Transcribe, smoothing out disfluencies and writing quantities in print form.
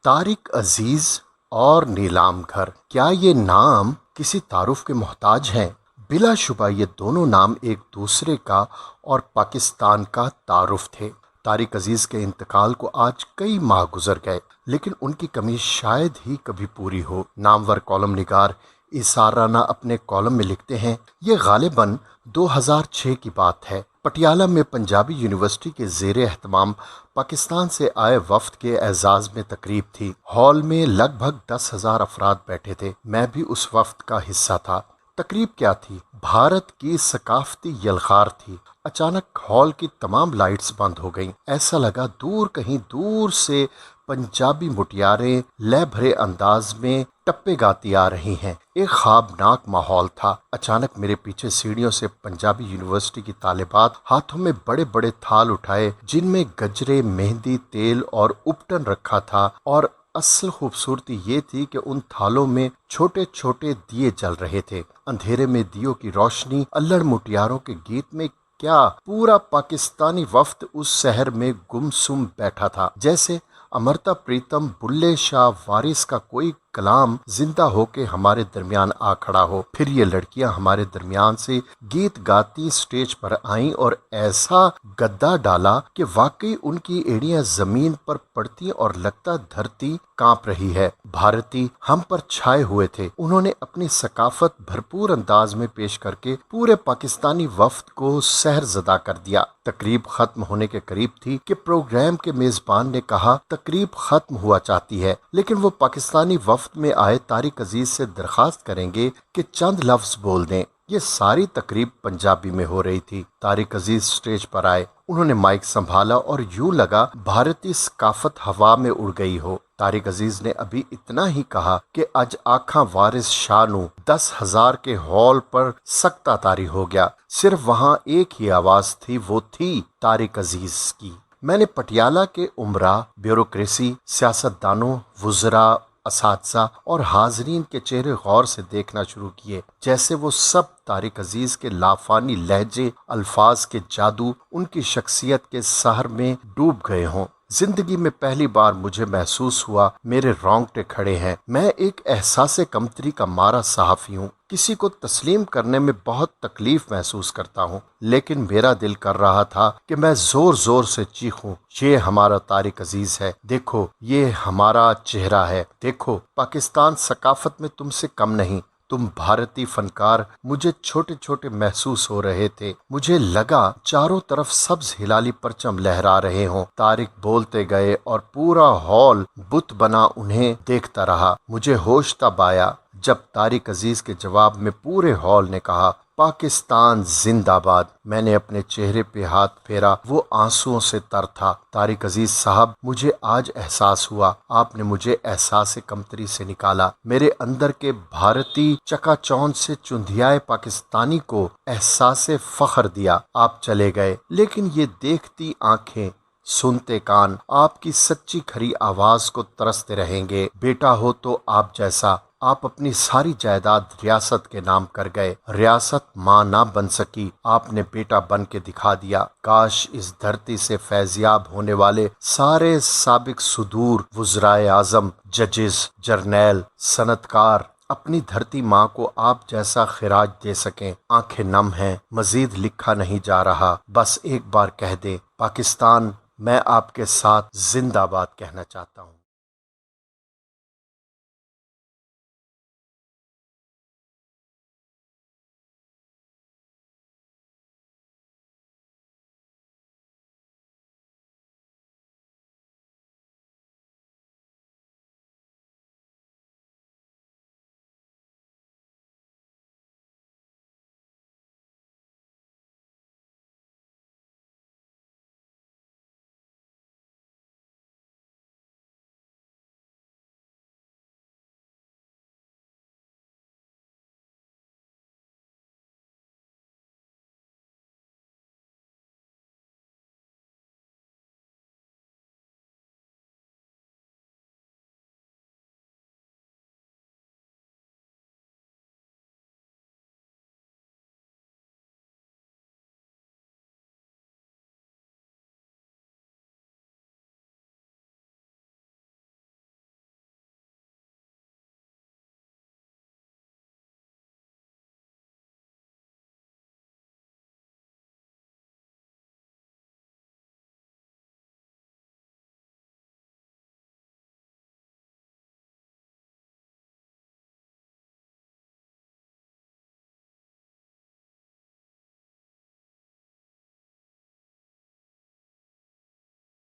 طارق عزیز اور نیلام گھر، کیا یہ نام کسی تعارف کے محتاج ہیں؟ بلا شبہ یہ دونوں نام ایک دوسرے کا اور پاکستان کا تعارف تھے۔ طارق عزیز کے انتقال کو آج کئی ماہ گزر گئے، لیکن ان کی کمی شاید ہی کبھی پوری ہو۔ نامور کالم نگار ایثار رانا اپنے کالم میں لکھتے ہیں، یہ غالباً 2006 کی بات ہے۔ پٹیالہ میں پنجابی یونیورسٹی کے زیر اہتمام پاکستان سے آئے وفد کے اعزاز میں تقریب تھی۔ ہال میں لگ بھگ 10,000 افراد بیٹھے تھے، میں بھی اس وفد کا حصہ تھا۔ تقریب کیا تھی؟ بھارت کی ثقافتی یلغار تھی۔ اچانک ہال کی تمام لائٹس بند ہو گئیں۔ ایسا لگا کہیں دور سے پنجابی مٹیاریں لے بھرے انداز میں ٹپے گاتی آ رہی ہیں۔ ایک خوابناک ماحول تھا۔ اچانک میرے پیچھے سیڑھیوں سے پنجابی یونیورسٹی کی طالبات ہاتھوں میں بڑے بڑے تھال اٹھائے، جن میں گجرے، مہندی، تیل اور اپٹن رکھا تھا، اور اصل خوبصورتی یہ تھی کہ ان تھالوں میں چھوٹے چھوٹے دیے جل رہے تھے۔ اندھیرے میں دیوں کی روشنی، الڑ مٹیاروں کے گیت میں کیا پورا پاکستانی وفد اس شہر میں گمسم بیٹھا تھا، جیسے امرتا پریتم بلے شاہ وارث کا کوئی کلام زندہ ہو کے ہمارے درمیان آ کھڑا ہو۔ پھر یہ لڑکیاں ہمارے درمیان سے گیت گاتی سٹیج پر آئیں اور ایسا گدا ڈالا کہ واقعی ان کی ایڑیاں زمین پر پڑتی اور لگتا دھرتی کانپ رہی ہے۔ بھارتی ہم پر چھائے ہوئے تھے۔ انہوں نے اپنی ثقافت بھرپور انداز میں پیش کر کے پورے پاکستانی وفد کو سحر زدہ کر دیا۔ تقریب ختم ہونے کے قریب تھی کہ پروگرام کے میزبان نے کہا، تقریب ختم ہوا چاہتی ہے، لیکن وہ پاکستانی وفد میں آئے طارق عزیز سے درخواست کریں گے کہ چند لفظ بول دیں۔ یہ ساری تقریب پنجابی میں ہو رہی تھی۔ طارق عزیز سٹیج پر آئے، انہوں نے مائک سنبھالا اور یوں لگا بھارتی ثقافت ہوا میں اڑ گئی ہو۔ طارق عزیز نے ابھی اتنا ہی کہا کہ اج آکھاں وارث شاہ نو 10,000 کے ہال پر سکتہ طاری ہو گیا۔ صرف وہاں ایک ہی آواز تھی، وہ تھی طارق عزیز کی۔ میں نے پٹیالہ کے امراء، بیوروکریسی، سیاستدانوں، وزراء، اساتذہ اور حاضرین کے چہرے غور سے دیکھنا شروع کیے، جیسے وہ سب طارق عزیز کے لافانی لہجے، الفاظ کے جادو، ان کی شخصیت کے سحر میں ڈوب گئے ہوں۔ زندگی میں پہلی بار مجھے محسوس ہوا میرے رونگٹے کھڑے ہیں۔ میں ایک احساس کمتری کا مارا صحافی ہوں، کسی کو تسلیم کرنے میں بہت تکلیف محسوس کرتا ہوں، لیکن میرا دل کر رہا تھا کہ میں زور زور سے چیخوں، یہ ہمارا طارق عزیز ہے، دیکھو یہ ہمارا چہرہ ہے، دیکھو پاکستان ثقافت میں تم سے کم نہیں، تم بھارتی فنکار۔ مجھے چھوٹے چھوٹے محسوس ہو رہے تھے، مجھے لگا چاروں طرف سبز ہلالی پرچم لہرا رہے ہوں۔ طارق بولتے گئے اور پورا ہال بت بنا انہیں دیکھتا رہا۔ مجھے ہوش تب آیا جب طارق عزیز کے جواب میں پورے ہال نے کہا، پاکستان زندہ باد۔ میں نے اپنے چہرے پہ ہاتھ پھیرا، وہ آنسوؤں سے تر تھا۔ طارق عزیز صاحب، مجھے آج احساس ہوا، آپ نے مجھے احساس کمتری سے نکالا، میرے اندر کے بھارتی چکا چوند سے چندھیائے پاکستانی کو احساس فخر دیا۔ آپ چلے گئے، لیکن یہ دیکھتی آنکھیں، سنتے کان آپ کی سچی کھری آواز کو ترستے رہیں گے۔ بیٹا ہو تو آپ جیسا۔ آپ اپنی ساری جائیداد ریاست کے نام کر گئے، ریاست ماں نہ بن سکی، آپ نے بیٹا بن کے دکھا دیا۔ کاش اس دھرتی سے فیضیاب ہونے والے سارے سابق صدور، وزرائے اعظم، ججز، جرنیل، صنعتکار اپنی دھرتی ماں کو آپ جیسا خراج دے سکیں۔ آنکھیں نم ہیں، مزید لکھا نہیں جا رہا، بس ایک بار کہہ دیں، پاکستان، میں آپ کے ساتھ زندہ باد کہنا چاہتا ہوں۔